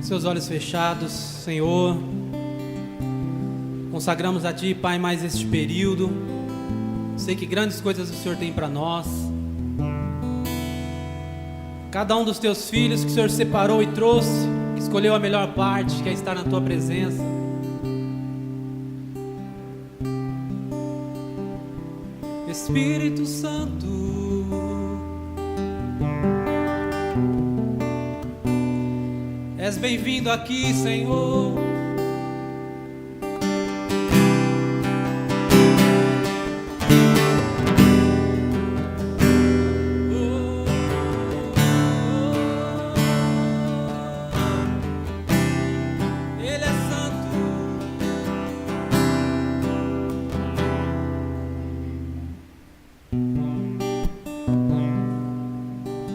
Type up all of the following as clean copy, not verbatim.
Seus olhos fechados, Senhor, consagramos a Ti, Pai, mais este período. Sei que grandes coisas o Senhor tem para nós. Cada um dos Teus filhos que o Senhor separou e trouxe, escolheu a melhor parte, que é estar na Tua presença. Espírito Santo, és bem-vindo aqui, Senhor. Ele é santo.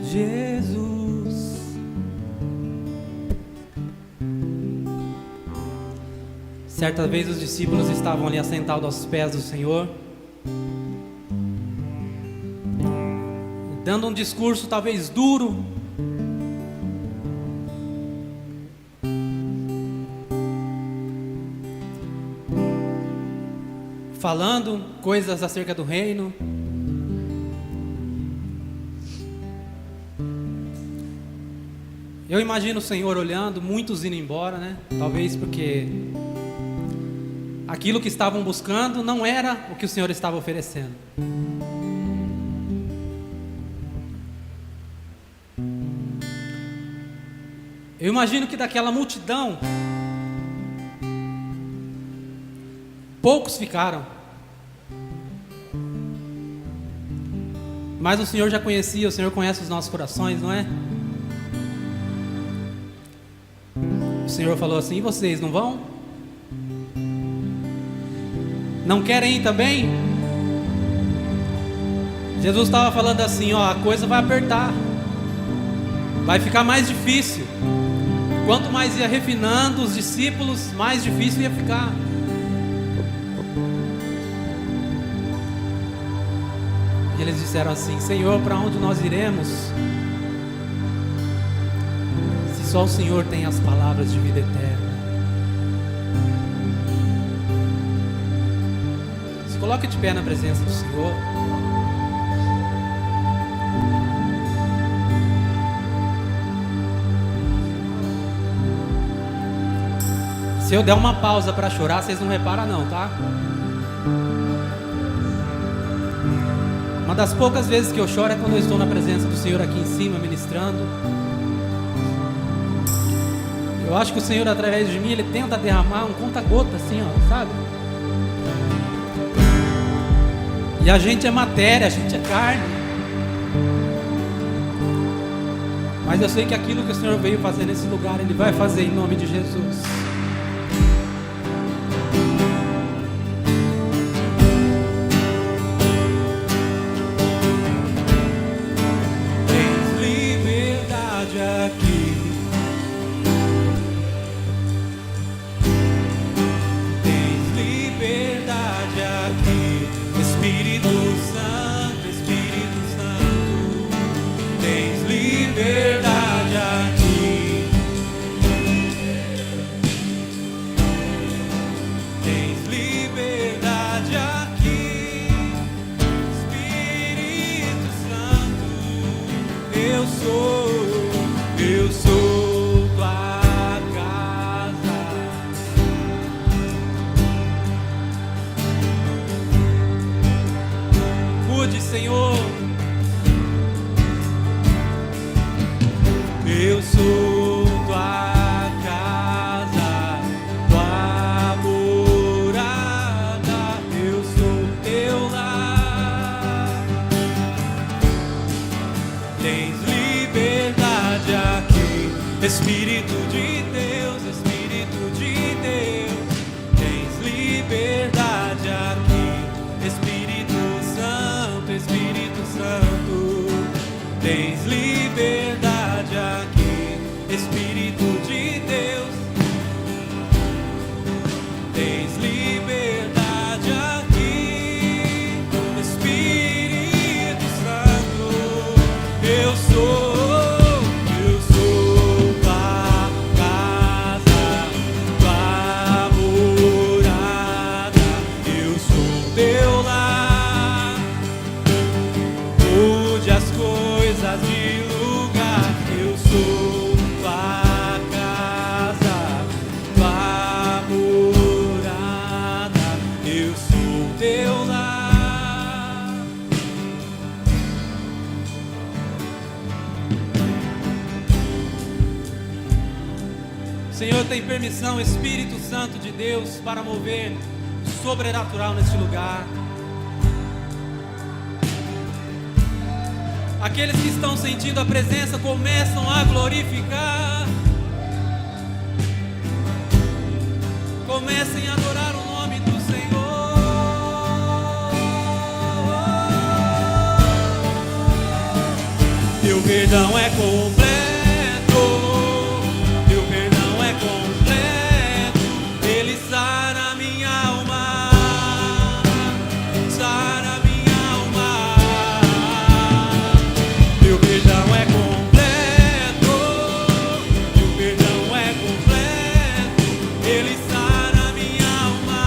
Jesus. Certa vez os discípulos estavam ali assentados aos pés do Senhor, dando um discurso talvez duro, falando coisas acerca do reino. Eu imagino o Senhor olhando, muitos indo embora, né? Talvez porque aquilo que estavam buscando não era o que o Senhor estava oferecendo. Eu imagino que daquela multidão, poucos ficaram. Mas o Senhor já conhecia, o Senhor conhece os nossos corações, não é? O Senhor falou assim: e vocês não vão? Não querem ir também? Jesus estava falando assim, ó, a coisa vai apertar, vai ficar mais difícil. Quanto mais ia refinando os discípulos, mais difícil ia ficar. E eles disseram assim: Senhor, para onde nós iremos? Se só o Senhor tem as palavras de vida eterna. Coloque de pé na presença do Senhor. Se eu der uma pausa para chorar, vocês não reparam não, tá? Uma das poucas vezes que eu choro é quando eu estou na presença do Senhor aqui em cima, ministrando. Eu acho que o Senhor, através de mim, Ele tenta derramar um conta-gota assim, ó, sabe? E a gente é matéria, a gente é carne. Mas eu sei que aquilo que o Senhor veio fazer nesse lugar, Ele vai fazer em nome de Jesus. Tens liberdade aqui. Tens liberdade aqui. Espírito Santo, Espírito Santo, tens liberdade aqui. Tens liberdade aqui. Espírito Santo, eu sou tua casa. Mude, Senhor. Eu sou tua casa, tua morada. Eu sou teu lar. Tens liberdade aqui, Espírito de Deus, Espírito de Deus. Tens liberdade aqui, Espírito Santo, Espírito Santo. Tens liberdade aqui, Espírito de Deus. Tens liberdade aqui, Espírito Santo. Eu sou tua casa. Senhor, tem permissão, Espírito Santo de Deus, para mover sobrenatural neste lugar. Aqueles que estão sentindo a presença começam a glorificar. Comecem a adorar o nome do Senhor. Teu perdão é completo. Teu perdão é completo. Ele sara minha alma. Sara minha alma. Teu perdão é completo. Teu perdão é completo. Ele sara minha alma.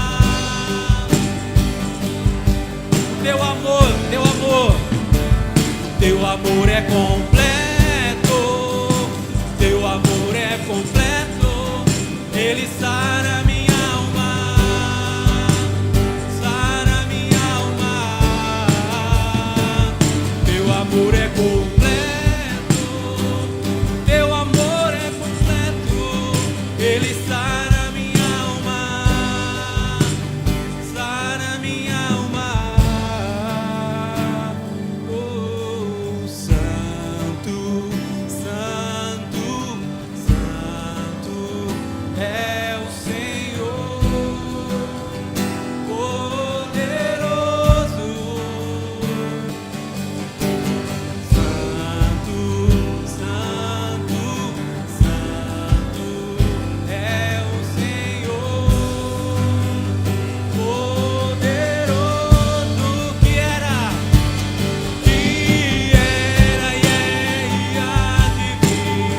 Teu amor, teu amor. Teu amor é completo. Teu amor é completo. Ele sara minha alma. Sara minha alma. Teu amor é completo. Teu amor é completo. Ele sara minha alma. Sara minha alma. Oh, Santo, Santo, Santo é o Senhor, poderoso. Santo, Santo, Santo é o Senhor, poderoso. Que era e há de vir.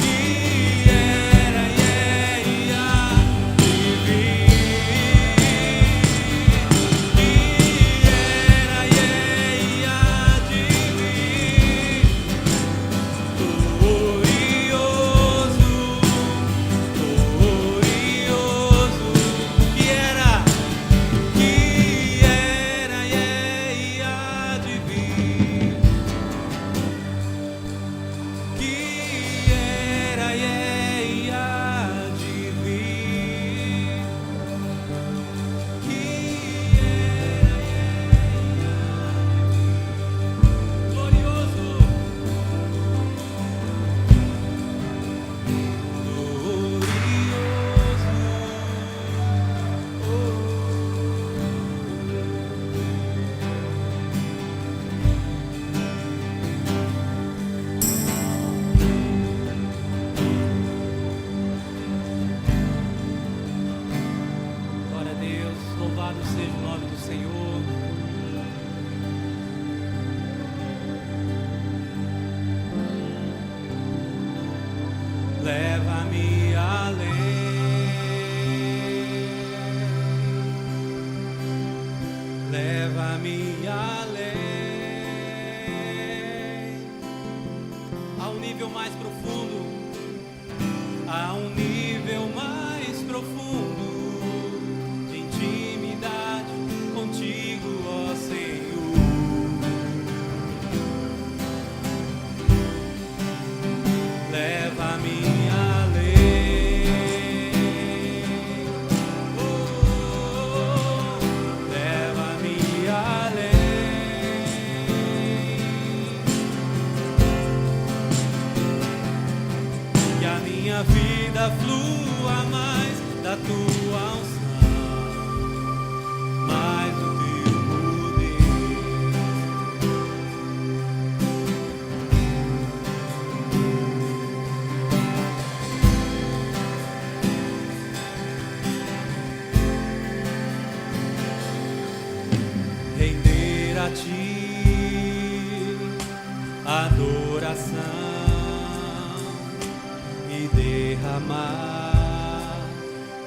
Que era e há de vir. Que era e há de vir. Glorioso, glorioso. Que era e há de vir. Que era e há de vir. Que glorioso, glória a Deus, louvado seja o nome do Senhor. Leva-me além, leva-me além, a um nível mais profundo, a um nível mais profundo de intimidade contigo, ó Senhor. Leva-me além, oh, leva-me além, que a minha vida flua mais da tua unção, mais do teu poder. Render a ti adoração e derramar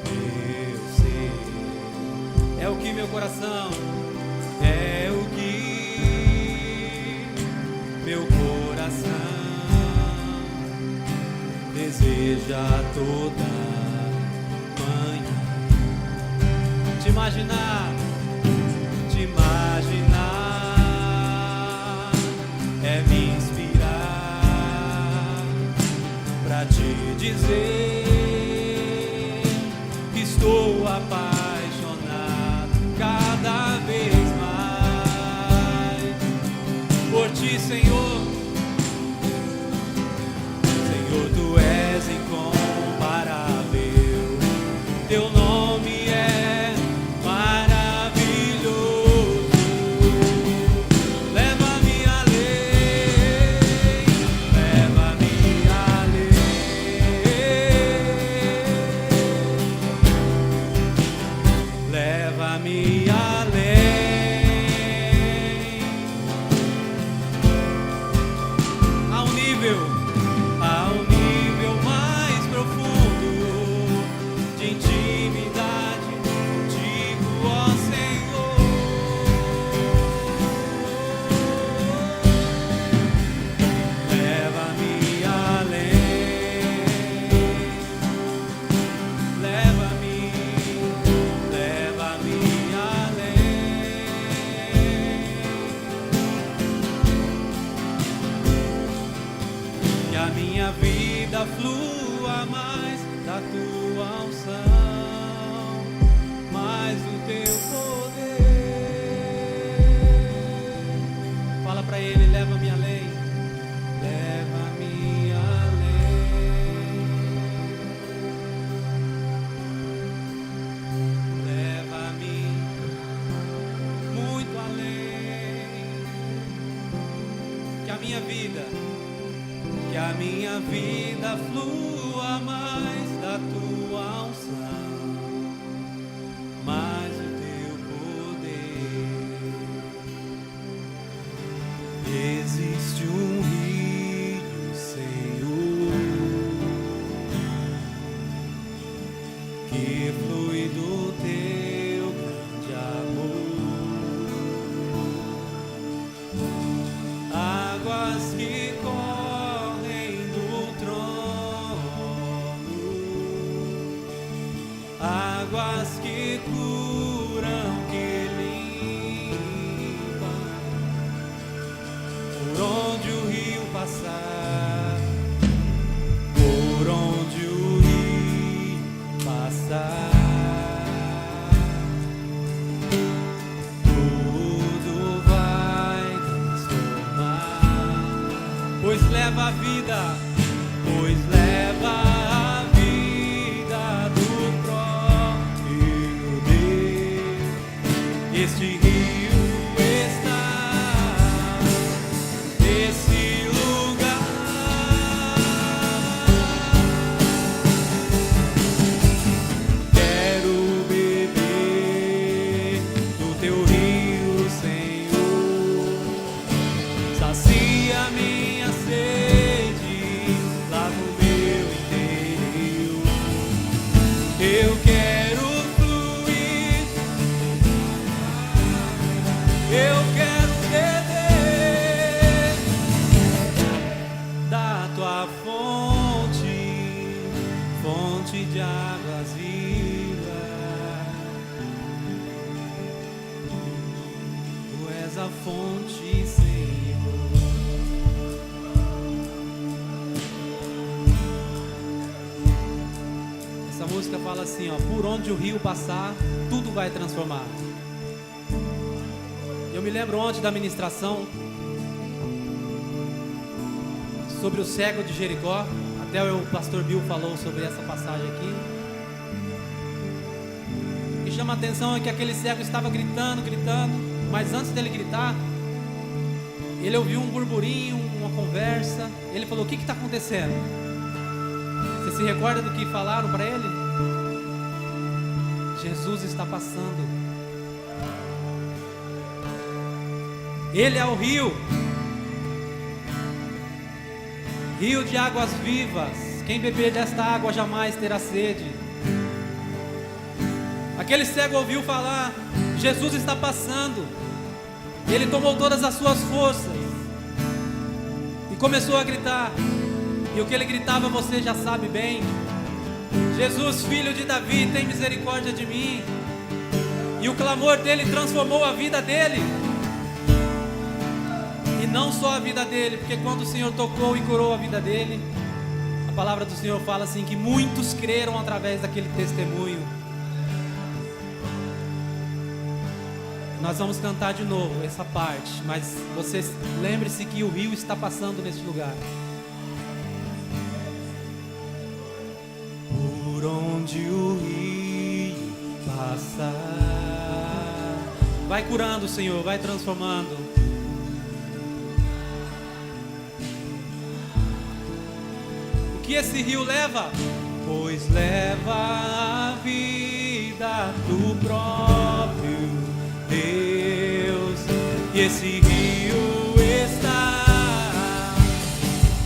meu ser. É o que meu coração, é o que meu coração deseja toda manhã. Te imaginar é me inspirar dizer que estou apaixonado cada vez mais por ti, Senhor. Senhor, tu és incomparável, teu nome é maravilhoso. Leva-me além, leva-me além, leva-me além, ao nível mais profundo de intimidade contigo, ó Senhor. Leva-me além, leva-me além. Que a minha vida flua mais da tua unção, mais do teu poder. Fala pra ele, leva-me além, leva-me além, leva-me muito além. Que a minha vida flua mais da tua unção, mais o teu poder. Existe um rio, Senhor, que flui do teu grande amor, águas que correm do trono, águas que curam, que limpam, por onde o rio passar, por onde o rio passar, tudo vai transformar, pois leva a vida, pois leva a vida do próprio Deus. Este rio está nesse lugar. Quero beber do teu rio, Senhor. Sacia minha sede, lava o meu interior. Eu quero fluir, eu quero beber da tua fonte, fonte de águas vivas. Tu és a fonte, Senhor. Essa música fala assim, ó: por onde o rio passar, tudo vai transformar. Eu me lembro ontem da ministração sobre o cego de Jericó. Até o pastor Bill falou sobre essa passagem aqui. O que chama a atenção é que aquele cego estava gritando, mas antes dele gritar, ele ouviu um burburinho, uma conversa. Ele falou: o que está acontecendo? Você se recorda do que falaram para ele? Jesus está passando. Ele é o rio, rio de águas vivas. Quem beber desta água jamais terá sede. Aquele cego ouviu falar: Jesus está passando. Ele tomou todas as suas forças e começou a gritar. E o que ele gritava você já sabe bem: Jesus, filho de Davi, tem misericórdia de mim. E o clamor dele transformou a vida dele. E não só a vida dele, porque quando o Senhor tocou e curou a vida dele, a A palavra do Senhor fala assim que muitos creram através daquele testemunho. Nós vamos cantar de novo essa parte, mas você lembre-se que o rio está passando neste lugar. Por onde o rio passar, vai curando, Senhor, vai transformando. O que esse rio leva? Pois leva a vida do próprio Deus, e esse rio está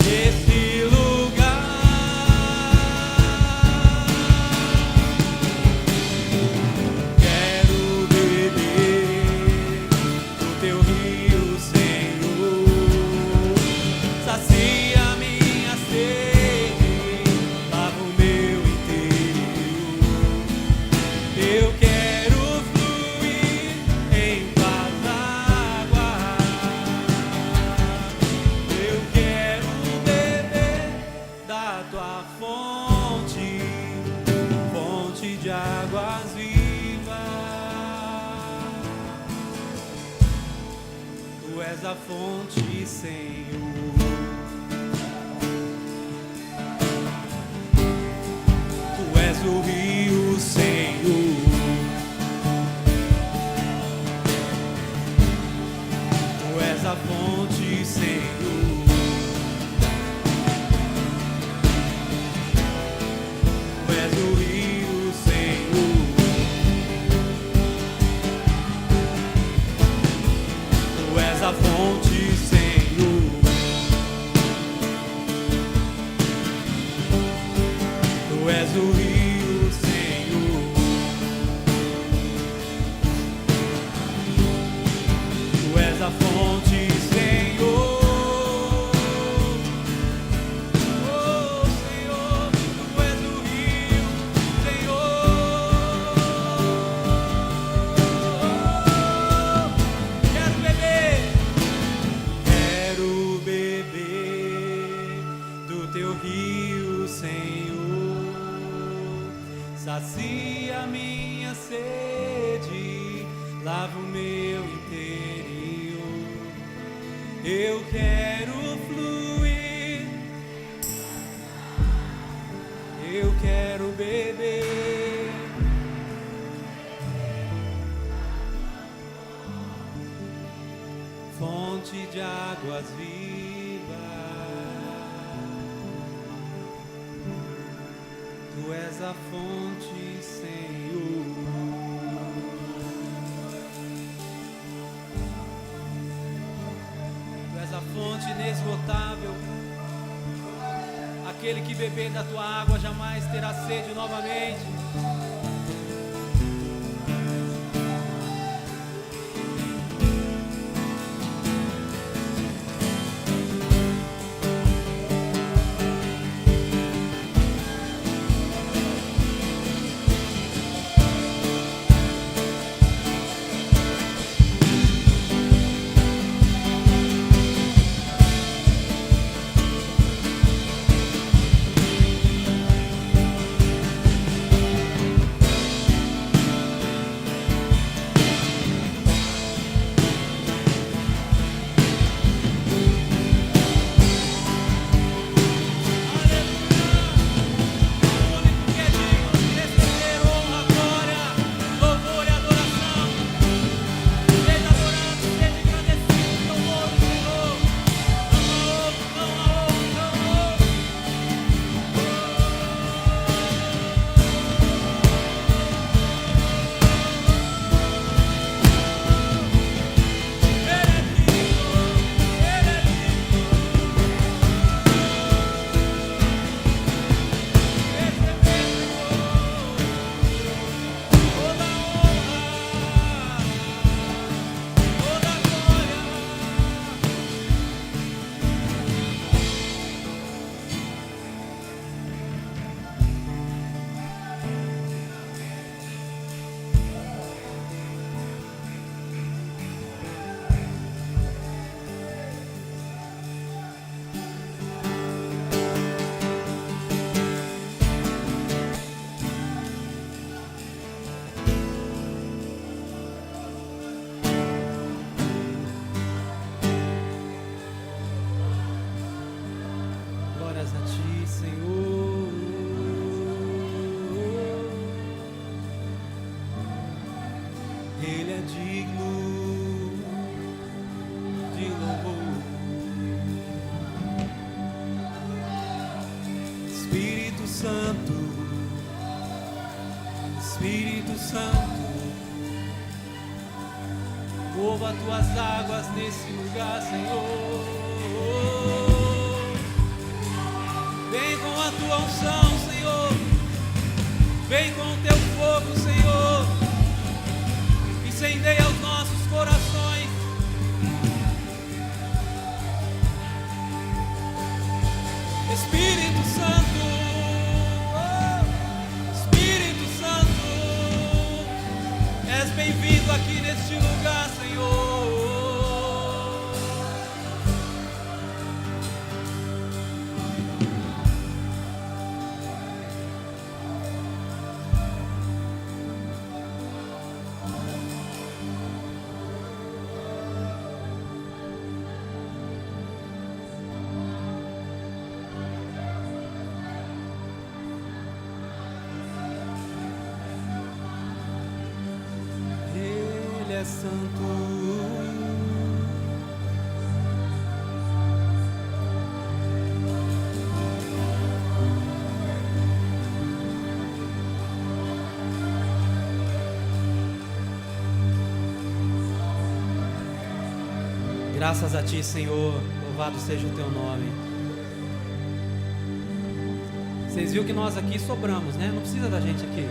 nesse lugar. Quero beber do teu rio, Senhor, sacia minha sede, lava o meu inteiro. Eu quero fluir em tuas águas. Eu quero beber da tua fonte, fonte de águas vivas. Tu és a fonte, Senhor. Tu és o rio, Senhor. Tu és a fonte, Senhor. Tu és o rio, Senhor. Tu és a fonte, Senhor. Tu és o rio, Senhor. Tu és a fonte, Senhor. Oh, Senhor, Tu és o rio, Senhor. Quero beber do teu rio, Senhor. Sacia minha sede, lava o meu interior. Eu quero fluir, eu quero beber. Fonte de águas vivas. Tu és a fonte, Senhor. Tu és a fonte inesgotável. Aquele que beber da tua água jamais terá sede novamente. Senhor. Ele é digno de louvor. Espírito Santo, Espírito Santo, mova as tuas águas nesse lugar, Senhor. Vem com a tua unção, Senhor. Vem com o teu fogo, Senhor. Incendeia os nossos corações. Espírito Santo, Espírito Santo, és bem-vindo aqui neste lugar, Senhor. Ele é santo. Graças a ti, Senhor, louvado seja o teu nome. Vocês viram que nós aqui sobramos, né? Não precisa da gente aqui.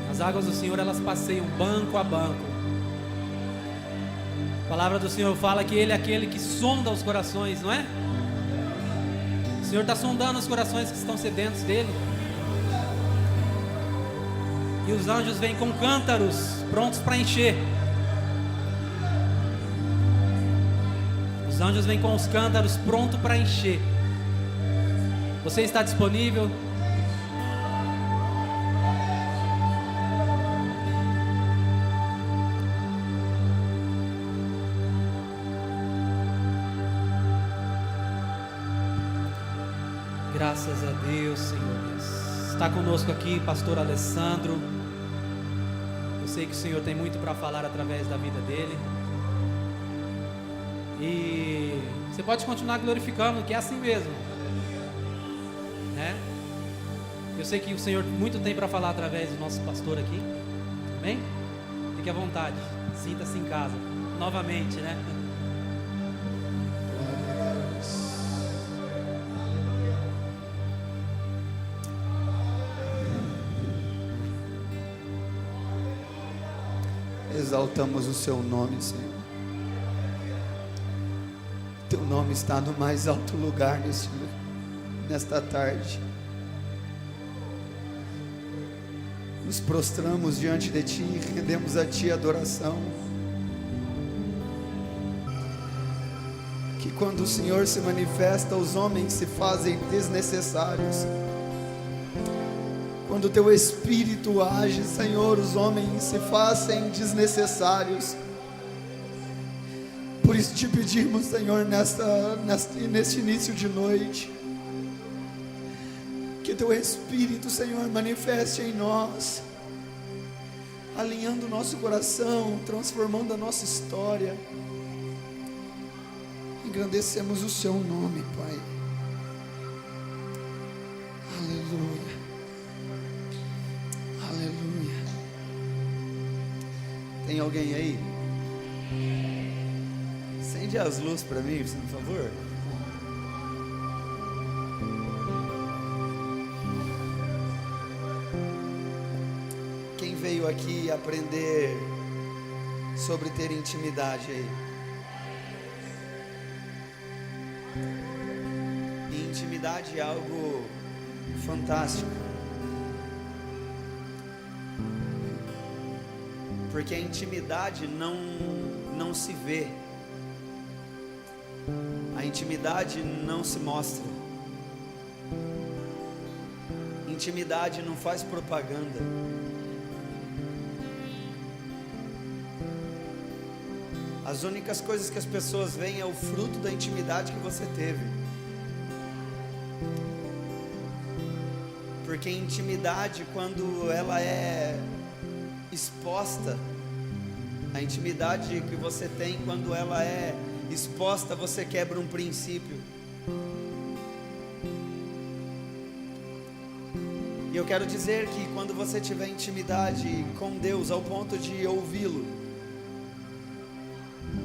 As águas do Senhor, elas passeiam banco a banco. A palavra do Senhor fala que Ele é aquele que sonda os corações, não é? O Senhor está sondando os corações que estão sedentos dEle. E os anjos vêm com cântaros prontos para encher. Os anjos vêm com os cântaros prontos para encher. Você está disponível? Graças a Deus, Senhor Deus. Está conosco aqui pastor Alessandro. Eu sei que o Senhor tem muito para falar através da vida dele. E você pode continuar glorificando, que é assim mesmo, né? Eu sei que o Senhor muito tem para falar através do nosso pastor aqui. Amém? Fique à vontade, sinta-se em casa novamente, né? Exaltamos o seu nome, Senhor. Teu nome está no mais alto lugar nesta tarde. Nos prostramos diante de Ti e rendemos a Ti adoração. Que quando o Senhor se manifesta, os homens se fazem desnecessários. Quando o Teu Espírito age, Senhor, os homens se fazem desnecessários. Por isso te pedimos, Senhor, neste início de noite, que Teu Espírito, Senhor, manifeste em nós, alinhando o nosso coração, transformando a nossa história. Engrandecemos o Seu nome, Pai. Aleluia, aleluia. Tem alguém aí? Acende as luzes para mim, por favor. Quem veio aqui aprender sobre ter intimidade aí? E intimidade é algo fantástico. Porque a intimidade não se vê. A intimidade não se mostra. Intimidade não faz propaganda. As únicas coisas que as pessoas veem é o fruto da intimidade que você teve. Porque intimidade, quando ela é exposta, a intimidade que você tem quando ela é exposta, você quebra um princípio. E eu quero dizer que quando você tiver intimidade com Deus ao ponto de ouvi-lo,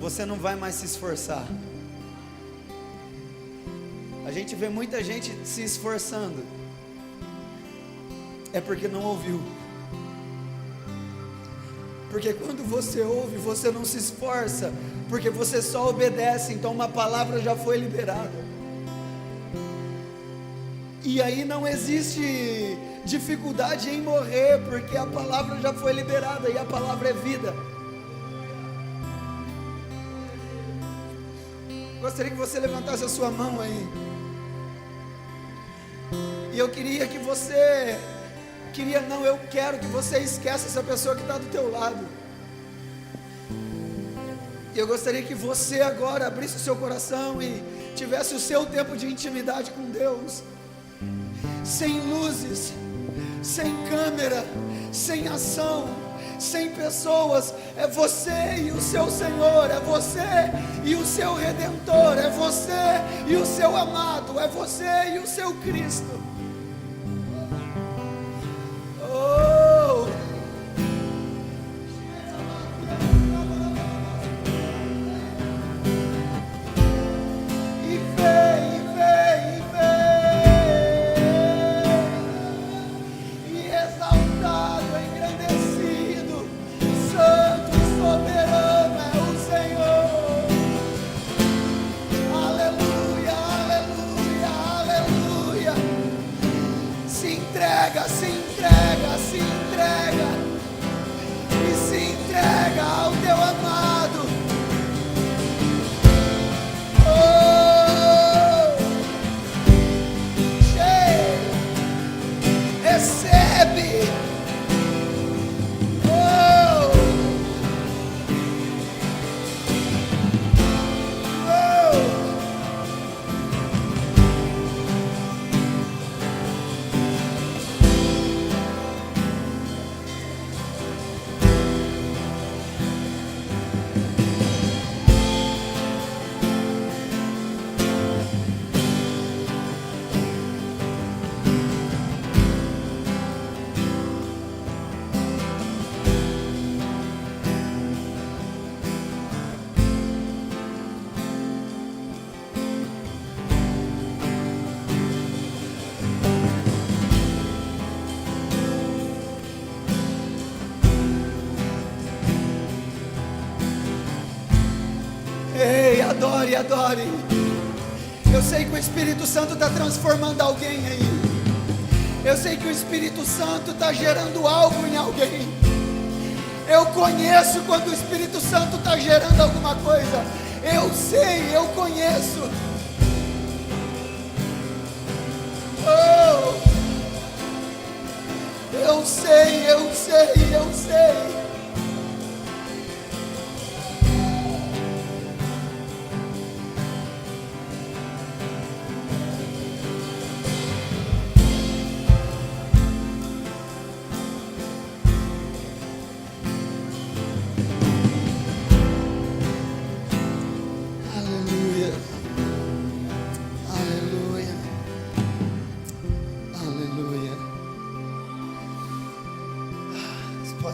você não vai mais se esforçar. A gente vê muita gente se esforçando, é porque não ouviu. Porque quando você ouve, você não se esforça, porque você só obedece, então uma palavra já foi liberada. E aí não existe dificuldade em morrer, porque a palavra já foi liberada e a palavra é vida. Gostaria que você levantasse a sua mão aí. E eu queria que você... eu quero que você esqueça essa pessoa que está do teu lado. Eu gostaria que você agora abrisse o seu coração e tivesse o seu tempo de intimidade com Deus, sem luzes, sem câmera, sem ação, sem pessoas. É você e o seu Senhor, é você e o seu Redentor, é você e o seu amado, é você e o seu Cristo. Adore, adore. Eu sei que o Espírito Santo está transformando alguém aí. Eu sei que o Espírito Santo está gerando algo em alguém. Eu conheço quando o Espírito Santo está gerando alguma coisa. Eu sei, eu conheço. Oh, eu sei, eu sei, eu sei.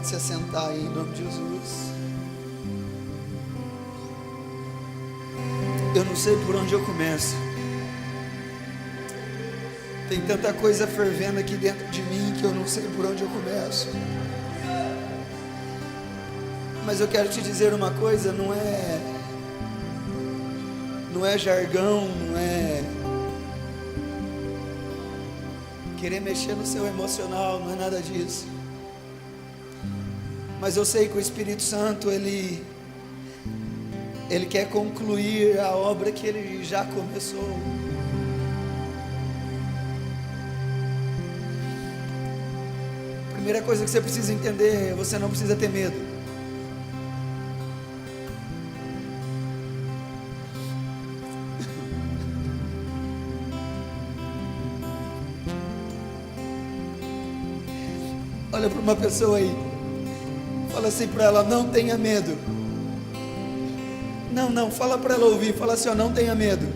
Se assentar aí em nome de Jesus. Eu não sei por onde eu começo. Tem tanta coisa fervendo aqui dentro de mim que eu não sei por onde eu começo. Mas eu quero te dizer uma coisa, não é jargão, não é querer mexer no seu emocional, não é nada disso. Mas eu sei que o Espírito Santo, Ele quer concluir a obra que Ele já começou. A primeira coisa que você precisa entender, você não precisa ter medo. Olha para uma pessoa aí, fala assim para ela: não tenha medo. Não, fala para ela ouvir, fala assim: ó, não tenha medo.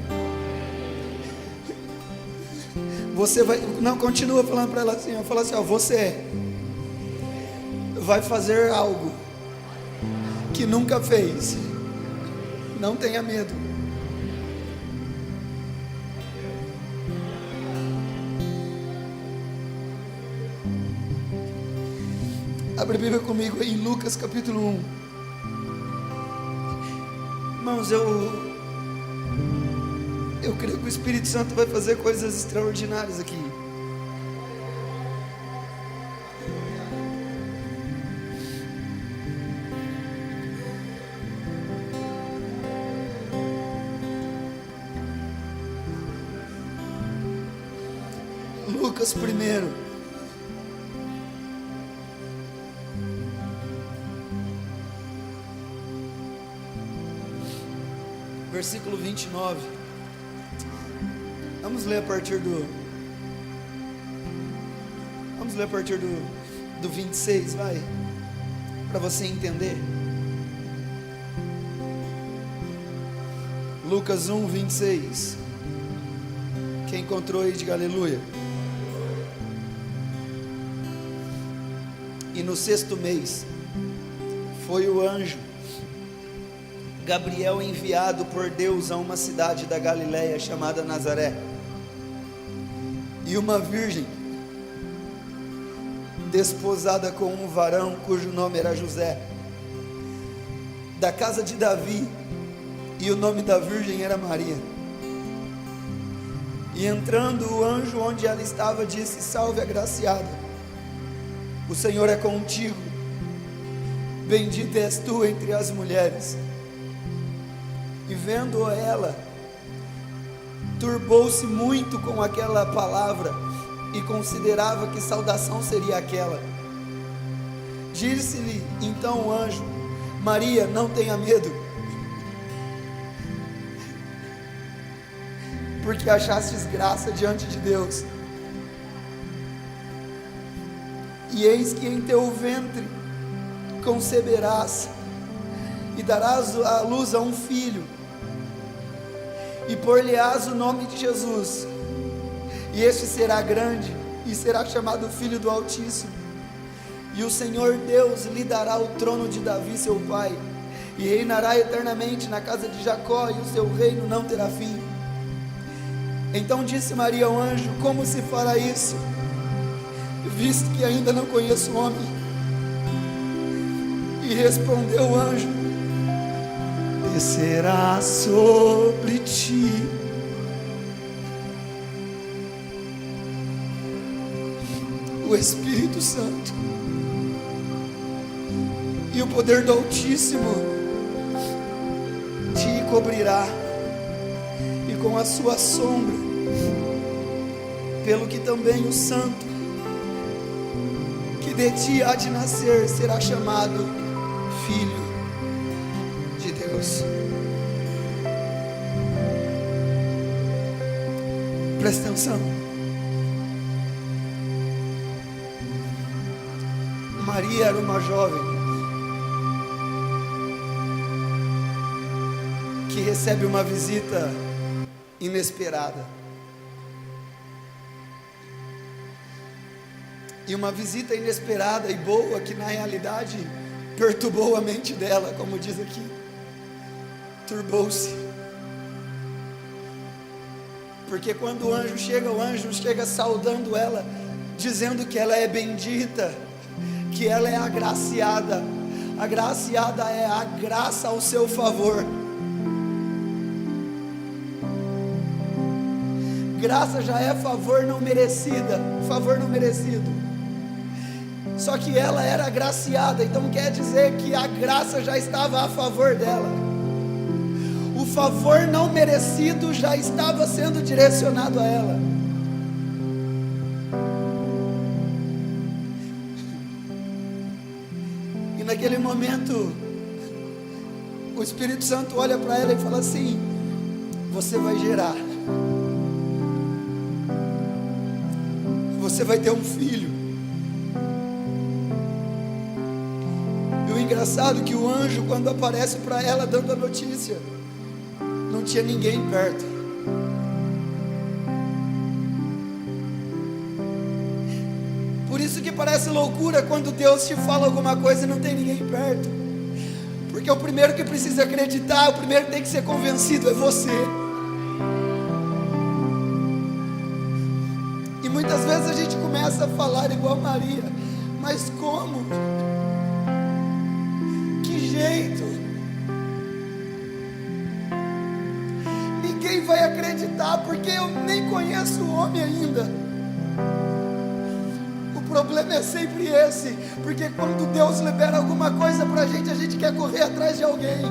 Você vai, não, continua falando para ela assim, ó, fala assim: ó, você vai fazer algo que nunca fez. Não tenha medo. Abre a Bíblia comigo em Lucas capítulo 1. Irmãos, eu creio que o Espírito Santo vai fazer coisas extraordinárias aqui. Lucas primeiro, versículo 29. Vamos ler a partir do 26, vai, para você entender. Lucas 1, 26. Quem encontrou aí, diga aleluia. E no 6º mês foi o anjo Gabriel enviado por Deus a uma cidade da Galileia chamada Nazaré, e uma virgem desposada com um varão cujo nome era José, da casa de Davi, e o nome da virgem era Maria. E entrando o anjo onde ela estava, disse: salve, agraciada, o Senhor é contigo, bendita és tu entre as mulheres. E vendo ela, turbou-se muito com aquela palavra, e considerava que saudação seria aquela. Disse-lhe então o anjo: Maria, não tenha medo, porque achastes graça diante de Deus. E eis que em teu ventre conceberás, e darás à luz a um filho, e por-lhe-ás o nome de Jesus, e este será grande, e será chamado Filho do Altíssimo, e o Senhor Deus lhe dará o trono de Davi seu pai, e reinará eternamente na casa de Jacó, e o seu reino não terá fim. Então disse Maria ao anjo: como se fará isso, visto que ainda não conheço homem? E respondeu o anjo: descerá sobre ti o Espírito Santo, e o poder do Altíssimo te cobrirá, e com a sua sombra, pelo que também o santo que de ti há de nascer será chamado Filho de Deus. Presta atenção. Maria era uma jovem que recebe uma visita inesperada, e uma visita inesperada e boa que na realidade perturbou a mente dela, como diz aqui, turbou-se, porque quando o anjo chega saudando ela, dizendo que ela é bendita, que ela é agraciada. Agraciada é a graça ao seu favor. Graça já é favor não merecida, favor não merecido. Só que ela era agraciada, então quer dizer que a graça já estava a favor dela. O favor não merecido já estava sendo direcionado a ela. E naquele momento, o Espírito Santo olha para ela e fala assim: você vai gerar, você vai ter um filho, engraçado que o anjo, quando aparece para ela dando a notícia, não tinha ninguém perto. Por isso que parece loucura quando Deus te fala alguma coisa e não tem ninguém perto. Porque o primeiro que precisa acreditar, o primeiro que tem que ser convencido é você. E muitas vezes a gente começa a falar igual Maria, mas como? Que jeito? Ninguém vai acreditar porque eu nem conheço o homem ainda. O problema é sempre esse, porque quando Deus libera alguma coisa pra gente, a gente quer correr atrás de alguém.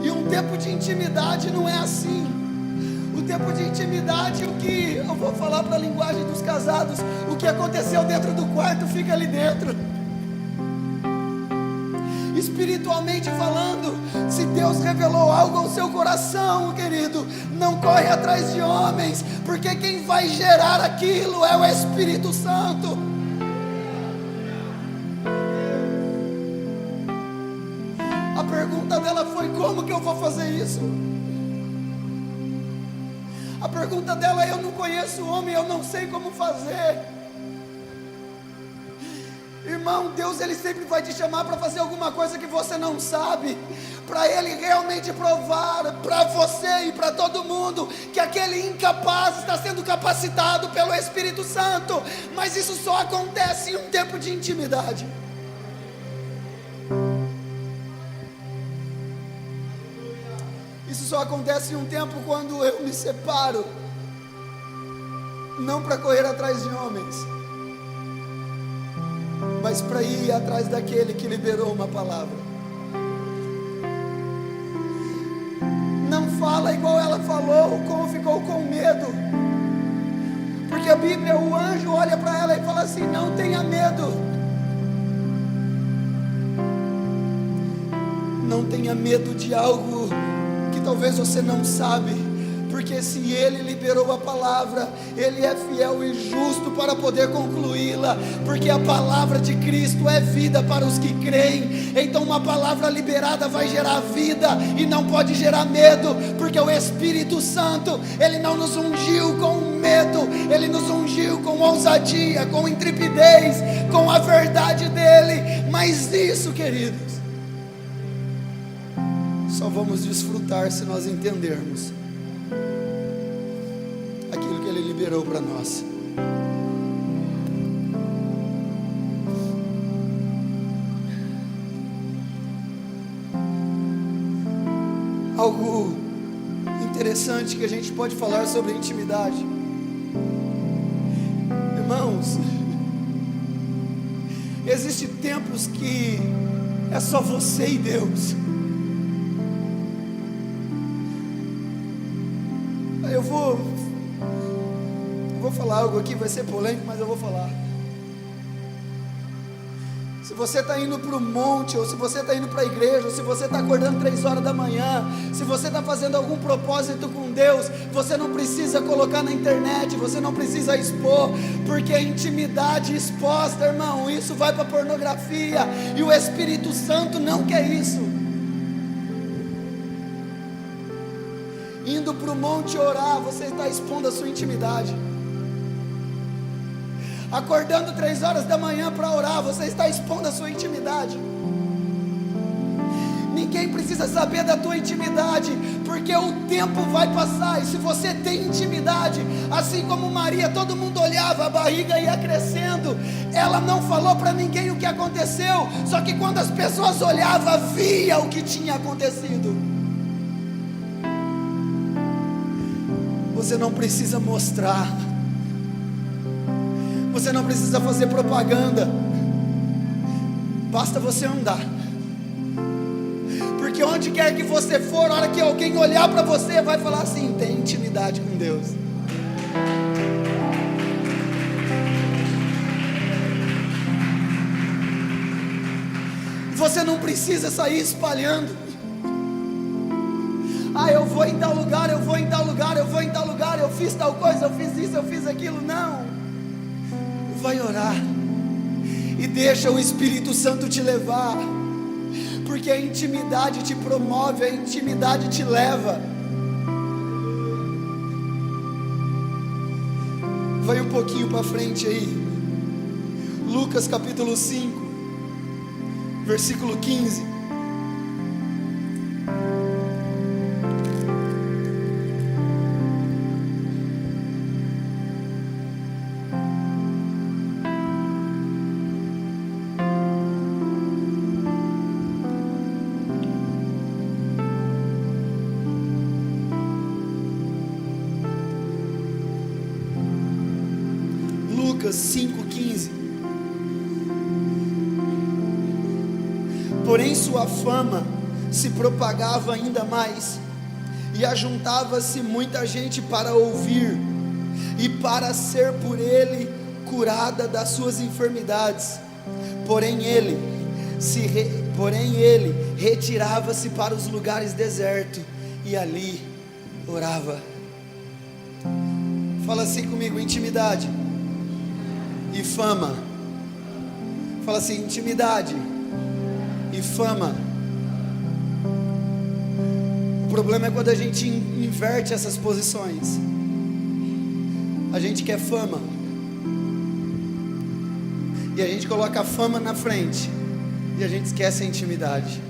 E um tempo de intimidade não é assim. O tempo de intimidade, o que eu vou falar para a linguagem dos casados, o que aconteceu dentro do quarto fica ali dentro. Espiritualmente falando, se Deus revelou algo ao seu coração, querido, não corre atrás de homens, porque quem vai gerar aquilo é o Espírito Santo. A pergunta dela foi: como que eu vou fazer isso? A pergunta dela é: eu não conheço o homem, eu não sei como fazer. Irmão, Deus ele sempre vai te chamar para fazer alguma coisa que você não sabe, para Ele realmente provar para você e para todo mundo que aquele incapaz está sendo capacitado pelo Espírito Santo. Mas isso só acontece em um tempo de intimidade. Isso só acontece em um tempo quando eu me separo, não para correr atrás de homens, mas para ir atrás daquele que liberou uma palavra. Não fala igual ela falou, como ficou com medo, porque a Bíblia, o anjo olha para ela e fala assim: não tenha medo. Não tenha medo de algo que talvez você não sabe, porque se Ele liberou a palavra, Ele é fiel e justo para poder concluí-la, porque a palavra de Cristo é vida para os que creem. Então uma palavra liberada vai gerar vida e não pode gerar medo, porque o Espírito Santo, Ele não nos ungiu com medo, Ele nos ungiu com ousadia, com intrepidez, com a verdade dEle. Mas isso, queridos, só vamos desfrutar se nós entendermos aquilo que Ele liberou para nós. Algo interessante que a gente pode falar sobre intimidade, irmãos. Existem tempos que é só você e Deus. Eu vou falar algo aqui, vai ser polêmico, mas eu vou falar. Se você está indo para o monte, ou se você está indo para a igreja, ou se você está acordando 3 horas da manhã, se você está fazendo algum propósito com Deus, você não precisa colocar na internet, você não precisa expor, porque a intimidade exposta, irmão, isso vai para a pornografia, e o Espírito Santo não quer isso. Indo para o monte orar, você está expondo a sua intimidade. Acordando 3 horas da manhã para orar, você está expondo a sua intimidade. Ninguém precisa saber da tua intimidade, porque o tempo vai passar, e se você tem intimidade, assim como Maria, todo mundo olhava, a barriga ia crescendo, ela não falou para ninguém o que aconteceu, só que quando as pessoas olhavam, via o que tinha acontecido. Você não precisa mostrar, você não precisa fazer propaganda, basta você andar, porque onde quer que você for, a hora que alguém olhar para você, vai falar assim: tem intimidade com Deus. Você não precisa sair espalhando: eu vou em tal lugar, eu vou em tal lugar, eu vou em tal lugar, eu fiz tal coisa, eu fiz isso, eu fiz aquilo. Não, vai orar e deixa o Espírito Santo te levar, porque a intimidade te promove, a intimidade te leva. Vai um pouquinho para frente aí, Lucas capítulo 5, versículo 15. Lucas 5,15. Porém sua fama se propagava ainda mais, e ajuntava-se muita gente para ouvir, e para ser por ele curada das suas enfermidades. Porém ele retirava-se para os lugares desertos, e ali orava. Fala assim comigo: intimidade e fama. Fala assim: intimidade e fama. O problema é quando a gente inverte essas posições. A gente quer fama, e a gente coloca a fama na frente, e a gente esquece a intimidade.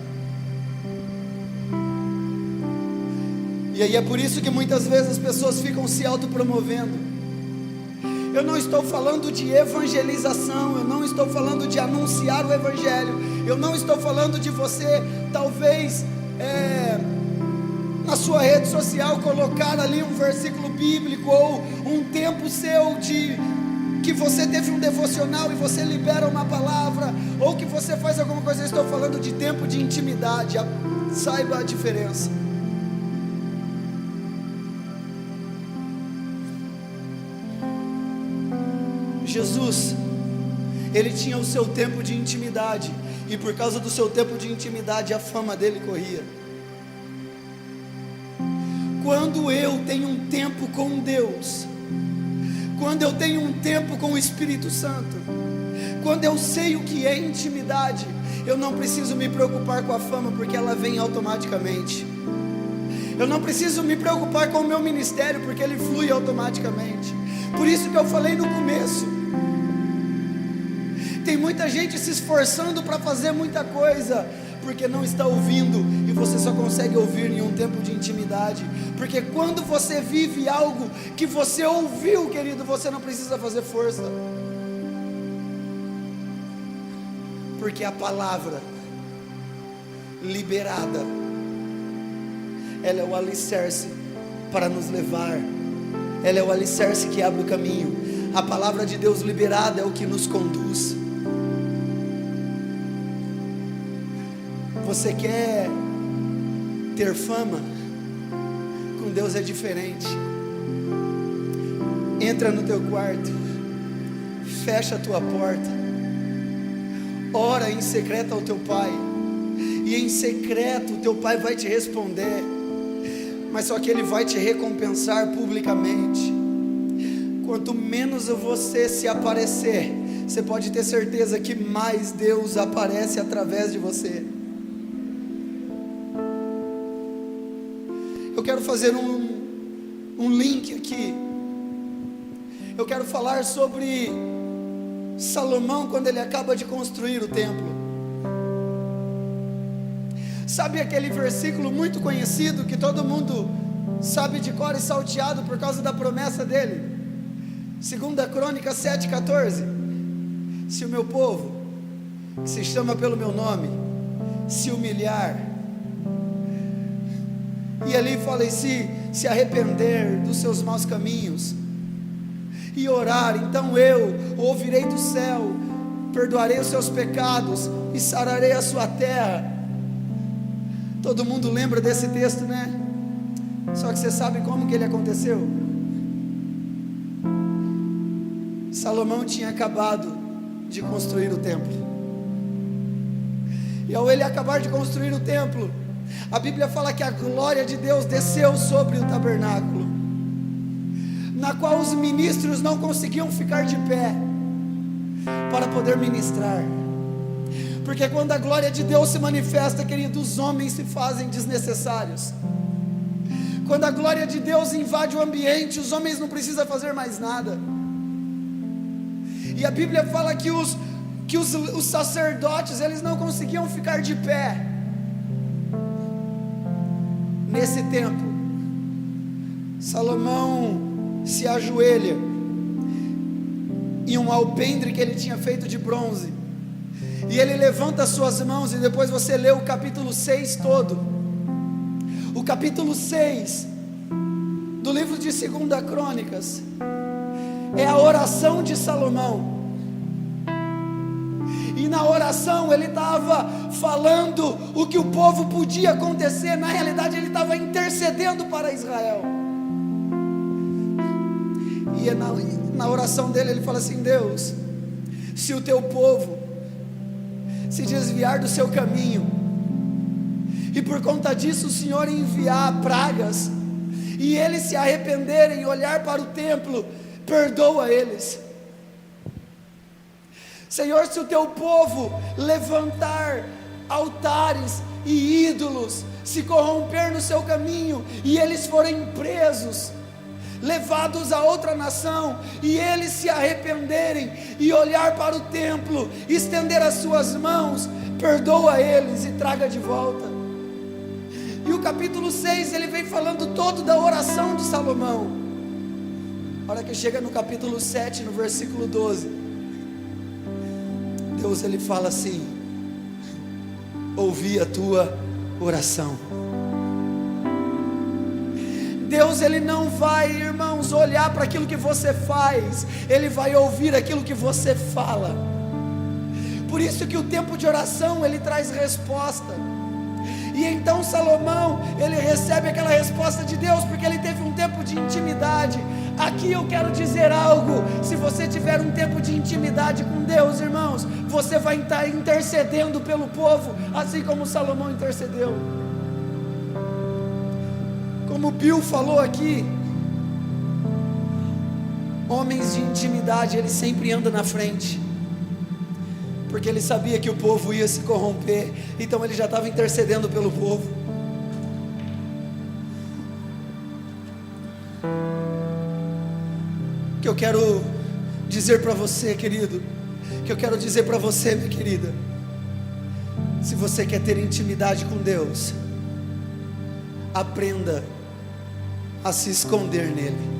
E aí é por isso que muitas vezes as pessoas ficam se autopromovendo. Eu não estou falando de evangelização, eu não estou falando de anunciar o evangelho, eu não estou falando de você, talvez, na sua rede social, colocar ali um versículo bíblico, ou um tempo seu que você teve um devocional e você libera uma palavra, ou que você faz alguma coisa. Eu estou falando de tempo de intimidade. Saiba a diferença. Jesus, ele tinha o seu tempo de intimidade, e por causa do seu tempo de intimidade, a fama dele corria. Quando eu tenho um tempo com Deus, quando eu tenho um tempo com o Espírito Santo, quando eu sei o que é intimidade, eu não preciso me preocupar com a fama, porque ela vem automaticamente. Eu não preciso me preocupar com o meu ministério, porque ele flui automaticamente. Por isso que eu falei no começo, tem muita gente se esforçando para fazer muita coisa, porque não está ouvindo, e você só consegue ouvir em um tempo de intimidade. Porque quando você vive algo que você ouviu, querido, você não precisa fazer força, porque a palavra liberada, ela é o alicerce para nos levar, ela é o alicerce que abre o caminho. A palavra de Deus liberada é o que nos conduz. Você quer ter fama? Com Deus é diferente. Entra no teu quarto, fecha a tua porta, ora em secreto ao teu pai, e em secreto o teu pai vai te responder, mas só que ele vai te recompensar publicamente. Quanto menos você se aparecer, você pode ter certeza que mais Deus aparece através de você. Eu quero fazer um link aqui. Eu quero falar sobre Salomão, quando ele acaba de construir o templo. Sabe aquele versículo muito conhecido, que todo mundo sabe de cor e salteado por causa da promessa dele? 2 Crônicas 7,14. Se o meu povo, que se chama pelo meu nome, se humilhar, e ali fala, se arrepender dos seus maus caminhos e orar, então eu ouvirei do céu, perdoarei os seus pecados e sararei a sua terra. Todo mundo lembra desse texto, né? Só que você sabe como que ele aconteceu? Salomão tinha acabado de construir o templo, e ao ele acabar de construir o templo, a Bíblia fala que a glória de Deus desceu sobre o tabernáculo, na qual os ministros não conseguiam ficar de pé, para poder ministrar. Porque quando a glória de Deus se manifesta, querido, os homens se fazem desnecessários. Quando a glória de Deus invade o ambiente, os homens não precisam fazer mais nada. E a Bíblia fala que os sacerdotes, eles não conseguiam ficar de pé. Nesse tempo, Salomão se ajoelha em um alpendre que ele tinha feito de bronze, e ele levanta as suas mãos, e depois você lê o capítulo 6 todo. O capítulo 6 do livro de 2 Crônicas é a oração de Salomão. E na oração ele estava falando o que o povo podia acontecer. Na realidade ele estava intercedendo para Israel. E na oração dele ele fala assim: Deus, se o teu povo se desviar do seu caminho, e por conta disso o Senhor enviar pragas, e eles se arrependerem e olhar para o templo, perdoa eles. Senhor, se o teu povo levantar altares e ídolos, se corromper no seu caminho, e eles forem presos, levados a outra nação, e eles se arrependerem e olhar para o templo, estender as suas mãos, perdoa eles e traga de volta. E o capítulo 6 ele vem falando todo da oração de Salomão. A hora que chega no capítulo 7, no versículo 12, Deus ele fala assim: ouvi a tua oração. Deus ele não vai, irmãos, olhar para aquilo que você faz, Ele vai ouvir aquilo que você fala. Por isso que o tempo de oração ele traz resposta. E então Salomão, ele recebe aquela resposta de Deus, porque ele teve um tempo de intimidade. Aqui eu quero dizer algo: se você tiver um tempo de intimidade com Deus, irmãos, você vai estar intercedendo pelo povo, assim como Salomão intercedeu. Como o Bill falou aqui, homens de intimidade, ele sempre anda na frente, porque ele sabia que o povo ia se corromper, então ele já estava intercedendo pelo povo. Que eu quero dizer para você, querido, que eu quero dizer para você, minha querida, se você quer ter intimidade com Deus, aprenda a se esconder nele.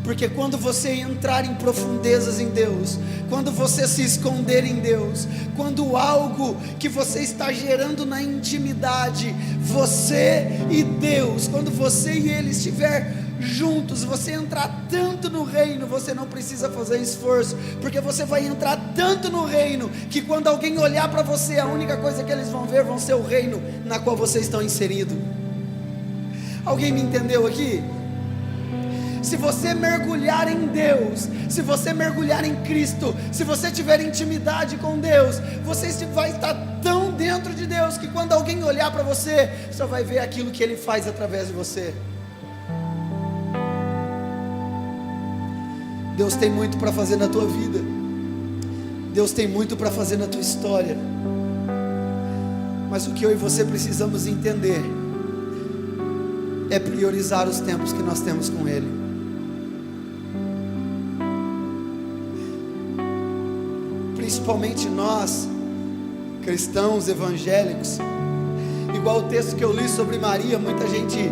Porque quando você entrar em profundezas em Deus, quando você se esconder em Deus, quando algo que você está gerando na intimidade, você e Deus, quando você e Ele estiver juntos, você entrar tanto no reino, você não precisa fazer esforço, porque você vai entrar tanto no reino, que quando alguém olhar para você, a única coisa que eles vão ver vão ser o reino na qual vocês estão inseridos. Alguém me entendeu aqui? Se você mergulhar em Deus, se você mergulhar em Cristo, se você tiver intimidade com Deus, você vai estar tão dentro de Deus, que quando alguém olhar para você, só vai ver aquilo que Ele faz através de você. Deus tem muito para fazer na tua vida, Deus tem muito para fazer na tua história, mas o que eu e você precisamos entender é priorizar os tempos que nós temos com Ele. Principalmente nós, cristãos evangélicos, igual o texto que eu li sobre Maria, muita gente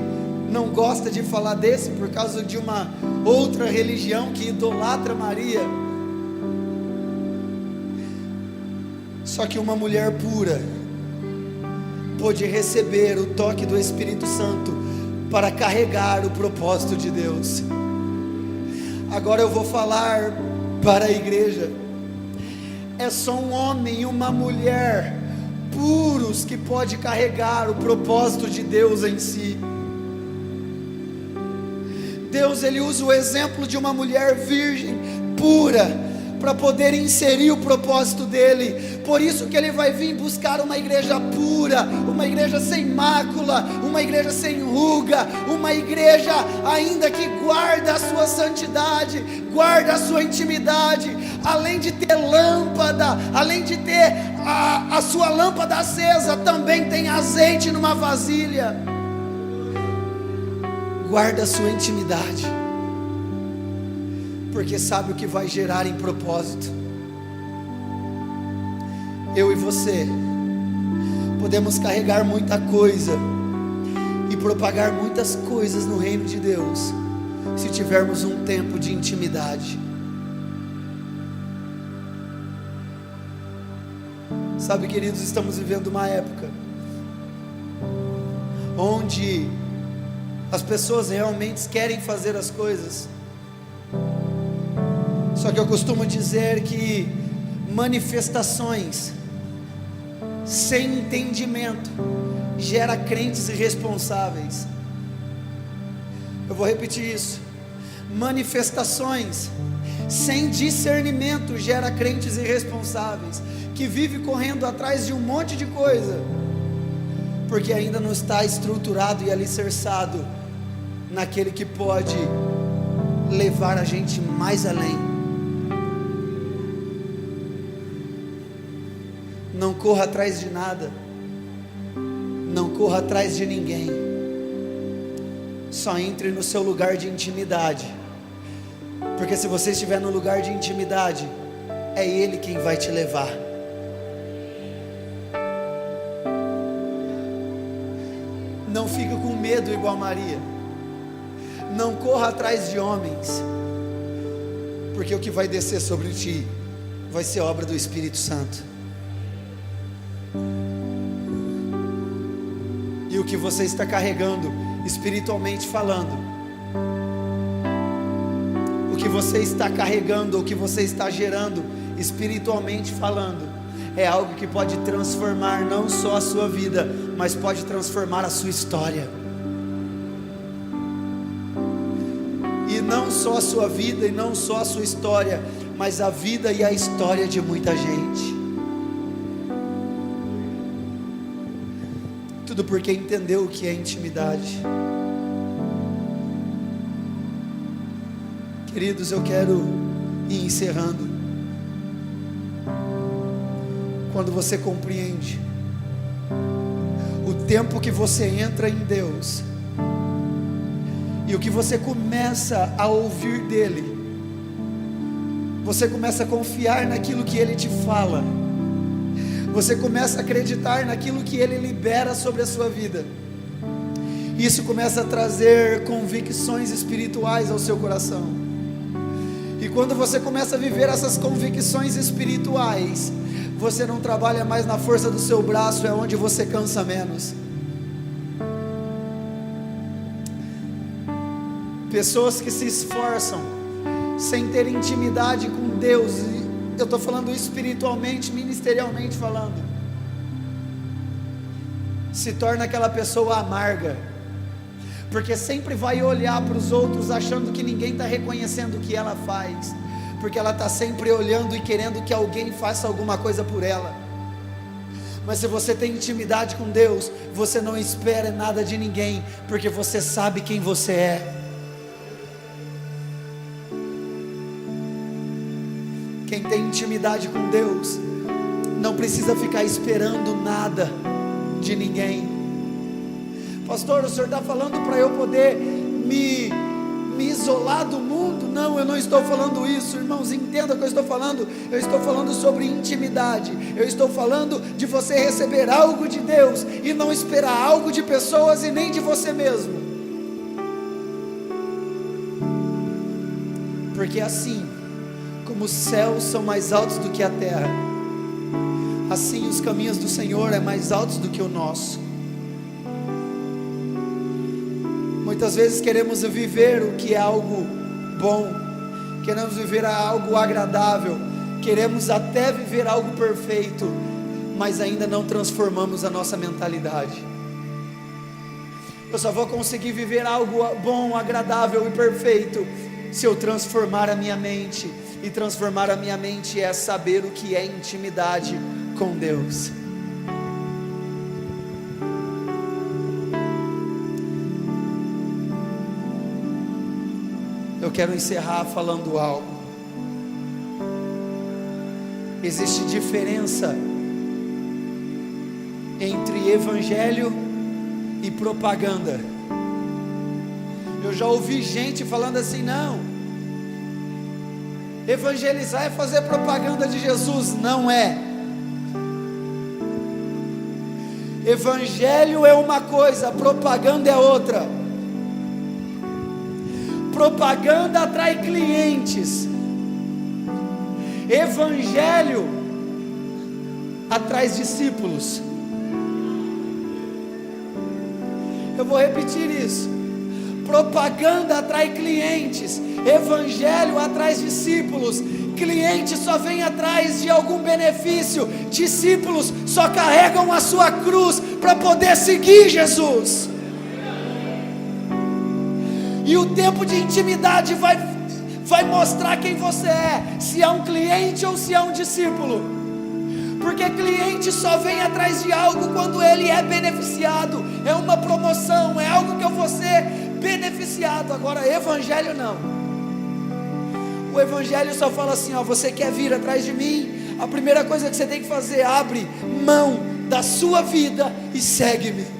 não gosta de falar desse por causa de uma outra religião que idolatra Maria. Só que uma mulher pura pôde receber o toque do Espírito Santo para carregar o propósito de Deus. Agora eu vou falar para a igreja. É só um homem e uma mulher puros que pode carregar o propósito de Deus em si. Deus ele usa o exemplo de uma mulher virgem, pura, para poder inserir o propósito dele. Por isso que ele vai vir buscar uma igreja pura, uma igreja sem mácula, uma igreja sem ruga, uma igreja ainda que guarda a sua santidade, guarda a sua intimidade, além de ter lâmpada, além de ter a sua lâmpada acesa, também tem azeite numa vasilha. Guarda a sua intimidade, porque sabe o que vai gerar em propósito. Eu e você podemos carregar muita coisa e propagar muitas coisas no reino de Deus, se tivermos um tempo de intimidade. Sabe, queridos, estamos vivendo uma época onde as pessoas realmente querem fazer as coisas. Só que eu costumo dizer que manifestações sem entendimento gera crentes irresponsáveis. Eu vou repetir isso. Manifestações sem discernimento gera crentes irresponsáveis, que vive correndo atrás de um monte de coisa, porque ainda não está estruturado e alicerçado naquele que pode levar a gente mais além. Não corra atrás de nada, não corra atrás de ninguém, só entre no seu lugar de intimidade, porque se você estiver no lugar de intimidade, é Ele quem vai te levar. Não fica com medo igual Maria, não corra atrás de homens, porque o que vai descer sobre ti vai ser obra do Espírito Santo. E o que você está carregando, espiritualmente falando, o que você está carregando, o que você está gerando, espiritualmente falando, é algo que pode transformar não só a sua vida, mas pode transformar a sua história. E não só a sua vida, e não só a sua história, mas a vida e a história de muita gente. Tudo porque entendeu o que é intimidade. Queridos, eu quero ir encerrando. Quando você compreende o tempo que você entra em Deus e o que você começa a ouvir dele, você começa a confiar naquilo que ele te fala, você começa a acreditar naquilo que ele libera sobre a sua vida. Isso começa a trazer convicções espirituais ao seu coração. E quando você começa a viver essas convicções espirituais, você não trabalha mais na força do seu braço, é onde você cansa menos. Pessoas que se esforçam sem ter intimidade com Deus, eu estou falando espiritualmente, ministerialmente falando, se torna aquela pessoa amarga, porque sempre vai olhar para os outros achando que ninguém está reconhecendo o que ela faz, porque ela está sempre olhando e querendo que alguém faça alguma coisa por ela. Mas se você tem intimidade com Deus, você não espera nada de ninguém, porque você sabe quem você é. Quem tem intimidade com Deus não precisa ficar esperando nada de ninguém. Pastor, o senhor está falando para eu poder me isolar do mundo? Não, eu não estou falando isso, irmãos, entenda o que eu estou falando. Eu estou falando sobre intimidade. Eu estou falando de você receber algo de Deus e não esperar algo de pessoas e nem de você mesmo. Porque assim como os céus são mais altos do que a terra, assim os caminhos do Senhor é mais altos do que o nosso. Muitas vezes queremos viver o que é algo bom, queremos viver algo agradável, queremos até viver algo perfeito, mas ainda não transformamos a nossa mentalidade. Eu só vou conseguir viver algo bom, agradável e perfeito se eu transformar a minha mente. e transformar a minha mente é saber o que é intimidade com Deus. Eu quero encerrar falando algo. Existe diferença entre evangelho e propaganda. Eu já ouvi gente falando assim: não, evangelizar é fazer propaganda de Jesus. Não é. Evangelho é uma coisa, propaganda é outra. Propaganda atrai clientes, evangelho atrai discípulos. Eu vou repetir isso. Propaganda atrai clientes, evangelho atrai discípulos. Clientes só vêm atrás de algum benefício, discípulos só carregam a sua cruz para poder seguir Jesus. E o tempo de intimidade vai mostrar quem você é, se é um cliente ou se é um discípulo. Porque cliente só vem atrás de algo quando ele é beneficiado, é uma promoção, é algo que eu vou ser beneficiado. Agora evangelho não. O evangelho só fala assim: ó, você quer vir atrás de mim? A primeira coisa que você tem que fazer, abre mão da sua vida e segue-me.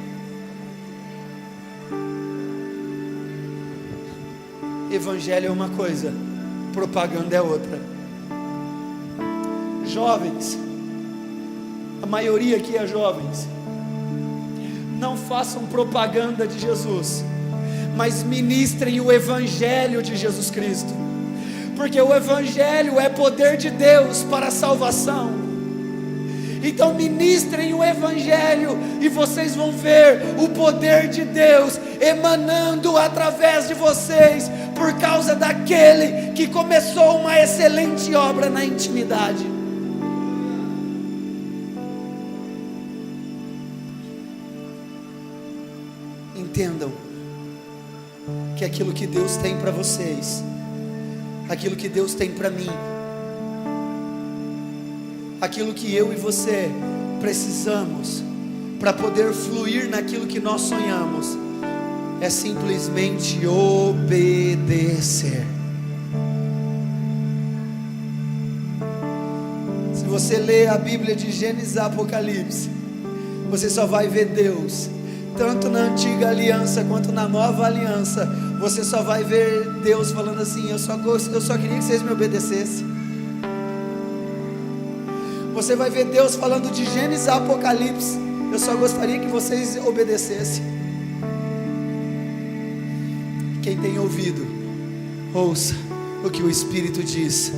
Evangelho é uma coisa, propaganda é outra. Jovens, a maioria aqui é jovens, não façam propaganda de Jesus, mas ministrem o evangelho de Jesus Cristo, porque o evangelho é poder de Deus para a salvação. Então ministrem o evangelho e vocês vão ver o poder de Deus emanando através de vocês, por causa daquele que começou uma excelente obra na intimidade. Entendam que aquilo que Deus tem para vocês, aquilo que Deus tem para mim, aquilo que eu e você precisamos para poder fluir naquilo que nós sonhamos, é simplesmente obedecer. Se você ler a Bíblia de Gênesis a Apocalipse, você só vai ver Deus, tanto na antiga aliança quanto na nova aliança. Você só vai ver Deus falando assim: eu só queria que vocês me obedecessem. Você vai ver Deus falando de Gênesis a Apocalipse: eu só gostaria que vocês obedecessem. Quem tem ouvido, ouça o que o Espírito diz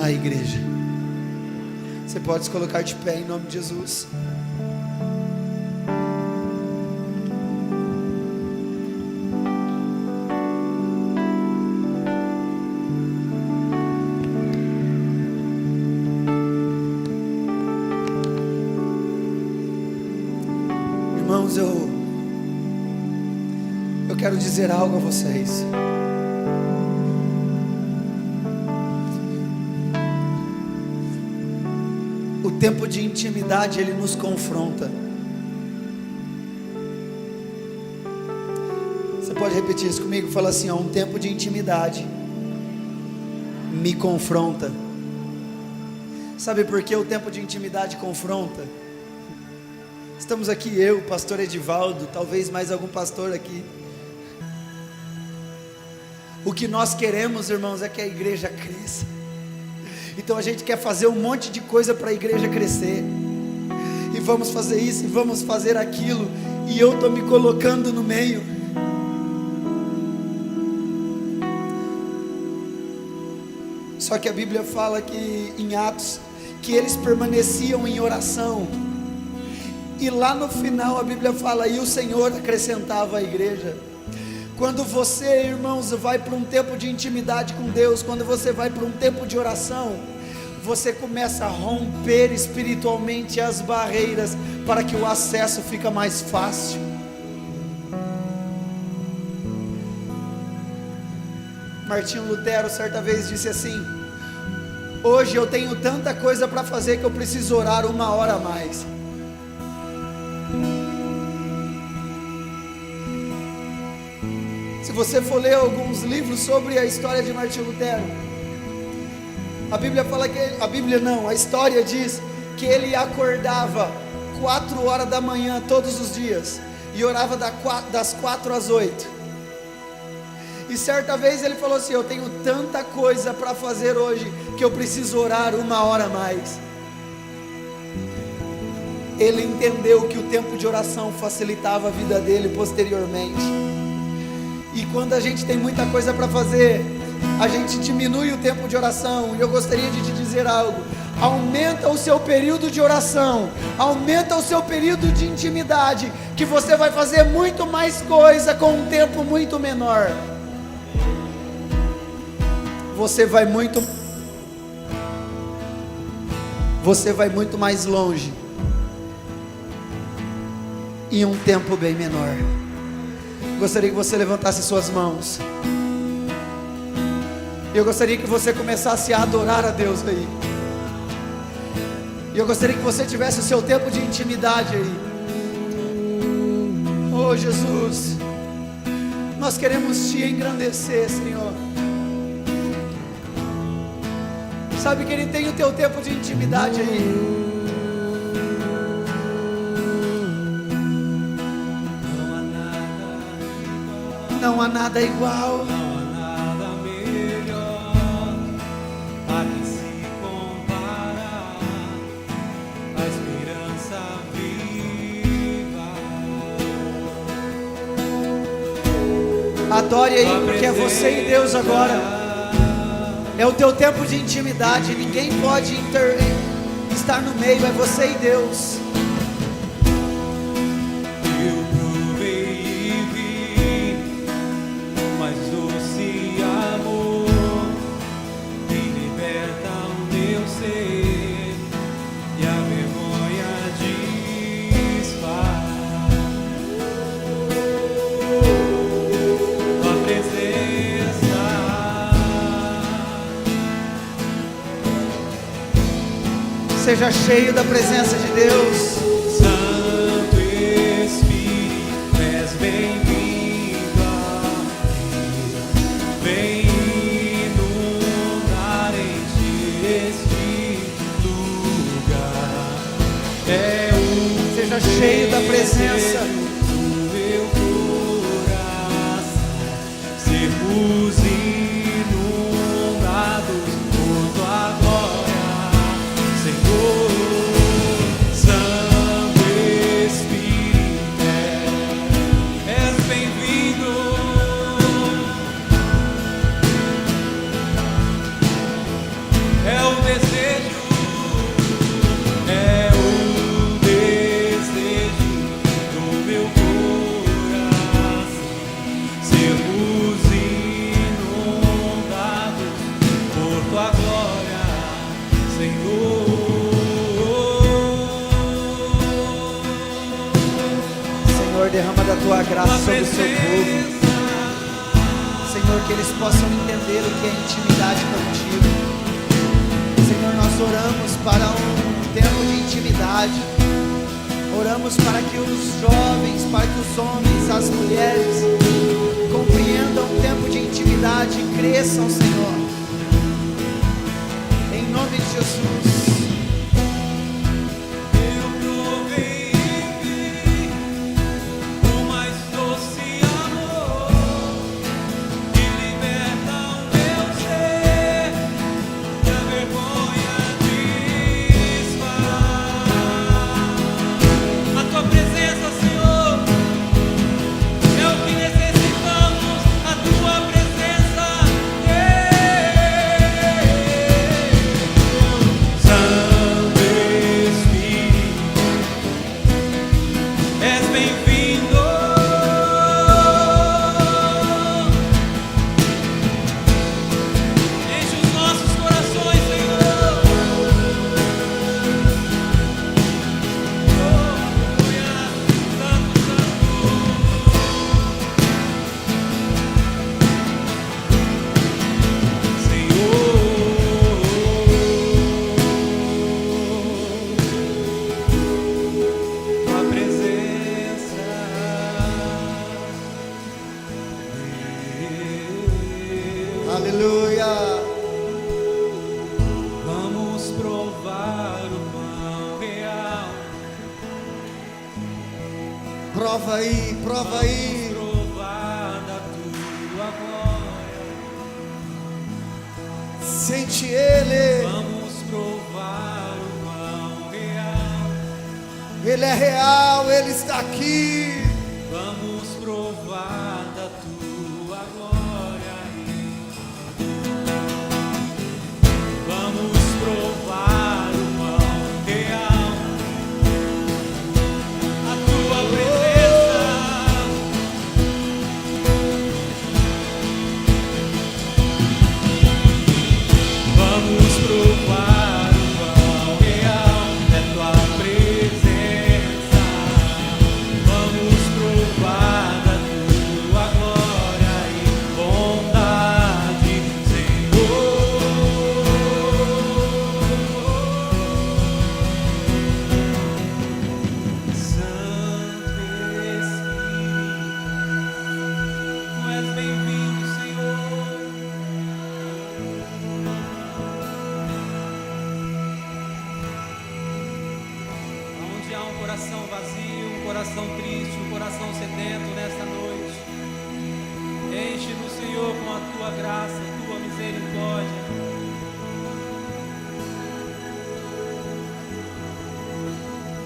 à igreja. Você pode se colocar de pé em nome de Jesus. Irmãos, eu quero dizer algo a vocês. O tempo de intimidade, ele nos confronta. Você pode repetir isso comigo? Fala assim: ó, um tempo de intimidade me confronta. Sabe por que o tempo de intimidade confronta? Estamos aqui eu, o pastor Edivaldo, talvez mais algum pastor aqui. O que nós queremos, irmãos, é que a igreja cresça. Então a gente quer fazer um monte de coisa para a igreja crescer. E vamos fazer isso, e vamos fazer aquilo. E eu estou me colocando no meio. Só que a Bíblia fala que em Atos, que eles permaneciam em oração. E lá no final a Bíblia fala: e o Senhor acrescentava à igreja. Quando você, irmãos, vai para um tempo de intimidade com Deus, quando você vai para um tempo de oração, você começa a romper espiritualmente as barreiras, para que o acesso fica mais fácil. Martinho Lutero certa vez disse assim: Hoje eu tenho tanta coisa para fazer que eu preciso orar 1 hora a mais. Se você for ler alguns livros sobre a história de Martinho Lutero, a Bíblia fala que a história diz que ele acordava 4 horas da manhã todos os dias e orava das 4 às 8. E certa vez ele falou assim: eu tenho tanta coisa para fazer hoje que eu preciso orar 1 hora a mais. Ele entendeu que o tempo de oração facilitava a vida dele posteriormente. E quando a gente tem muita coisa para fazer, a gente diminui o tempo de oração. E eu gostaria de te dizer algo: aumenta o seu período de oração, aumenta o seu período de intimidade, que você vai fazer muito mais coisa com um tempo muito menor. Você vai muito mais longe em um tempo bem menor. Gostaria que você levantasse suas mãos. Eu gostaria que você começasse a adorar a Deus aí. E eu gostaria que você tivesse o seu tempo de intimidade aí. Oh Jesus, nós queremos te engrandecer, Senhor. Sabe que Ele tem o teu tempo de intimidade aí. Não há nada igual. Não há nada melhor a quem se compara, a esperança viva. Adore aí, porque é você e Deus agora. É o teu tempo de intimidade. Ninguém pode estar no meio. É você e Deus. Seja cheio da presença de Deus. Santo Espírito, és bem-vindo aqui. Vem inundar este lugar. Seja cheio da presença do meu coração. Sermos inundados por tua glória. Santo Espírito, és bem-vindo. É o desejo do meu coração, sermos inundados por tua glória, Senhor. Derrama da tua graça sobre o seu povo, Senhor, que eles possam entender o que é intimidade contigo. Senhor, nós oramos para um tempo de intimidade, oramos para que os jovens, para que os homens, as mulheres compreendam o tempo de intimidade e cresçam, Senhor, em nome de Jesus. Santo Prova aí, prova aí. Vamos provar da tua glória. Sente Ele. Vamos provar o pão real. Ele é real, Ele está aqui. Vamos provar da tua glória. Vamos provar o pão real. A tua presença. Vamos provar o pão real. É tua presença. Vamos provar da tua glória e bondade, Senhor. Santo Espírito, tu és bem-vindo, Senhor. Onde há um coração vazio, um coração triste, um coração sedento nesta noite, enche-nos, Senhor, com a tua graça, a tua misericórdia.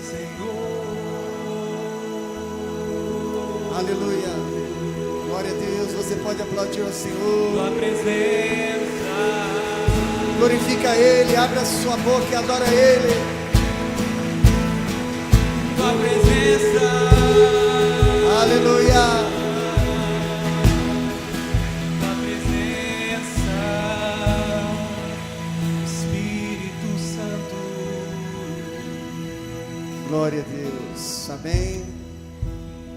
Senhor, Aleluia. Glória a Deus. Você pode aplaudir ao Senhor. tua presença. Glorifica Ele. Abra a sua boca e adora Ele. Tua presença, Aleluia. tua presença, Espírito Santo. Glória a Deus. Amém.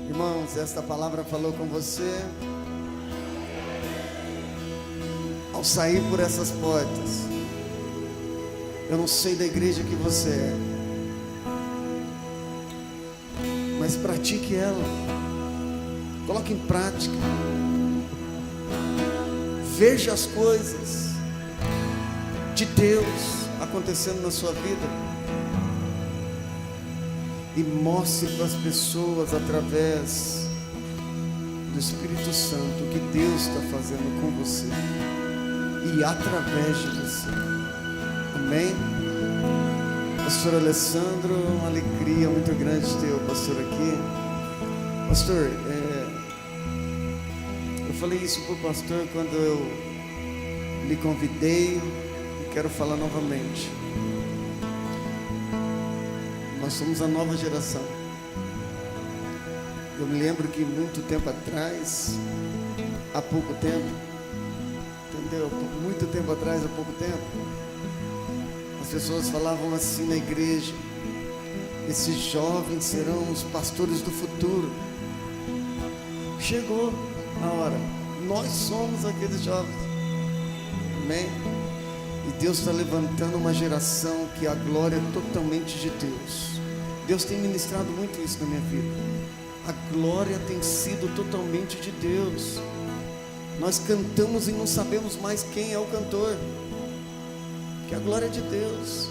Irmãos, esta palavra falou com você. Ao sair por essas portas, eu não sei da igreja que você é, mas pratique ela. Coloque em prática. Veja as coisas de Deus acontecendo na sua vida e mostre para as pessoas através do Espírito Santo o que Deus está fazendo com você e através de você. Amém? Pastor Alessandro, uma alegria muito grande ter o pastor aqui. Pastor, eu falei isso para o pastor quando eu lhe convidei e quero falar novamente. Nós somos a nova geração. Eu me lembro que muito tempo atrás, há pouco tempo, entendeu? Muito tempo atrás, há pouco tempo, as pessoas falavam assim na igreja: esses jovens serão os pastores do futuro. Chegou a hora, nós somos aqueles jovens. Amém? E Deus está levantando uma geração que a glória é totalmente de Deus. Deus tem ministrado muito isso na minha vida. A glória tem sido totalmente de Deus. Nós cantamos e não sabemos mais quem é o cantor, que a glória é de Deus.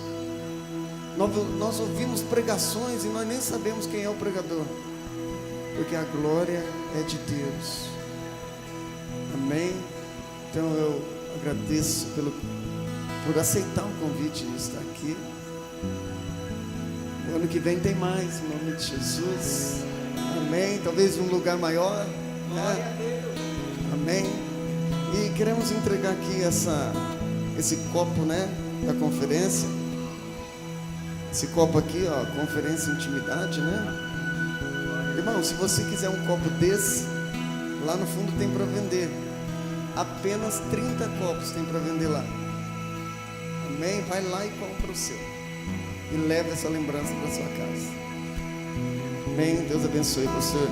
Nós ouvimos pregações e nós nem sabemos quem é o pregador, porque a glória é de Deus. Amém? Então eu agradeço por aceitar o convite de estar aqui. O ano que vem tem mais, em nome de Jesus. Amém? Talvez um lugar maior, né? Amém? E queremos entregar aqui esse copo, né, da conferência. Esse copo aqui, ó, conferência intimidade, né? Irmão, se você quiser um copo desse, lá no fundo tem para vender. Apenas 30 copos tem para vender lá. Amém? Vai lá e compra o seu e leva essa lembrança para sua casa. Amém? Deus abençoe, pastor.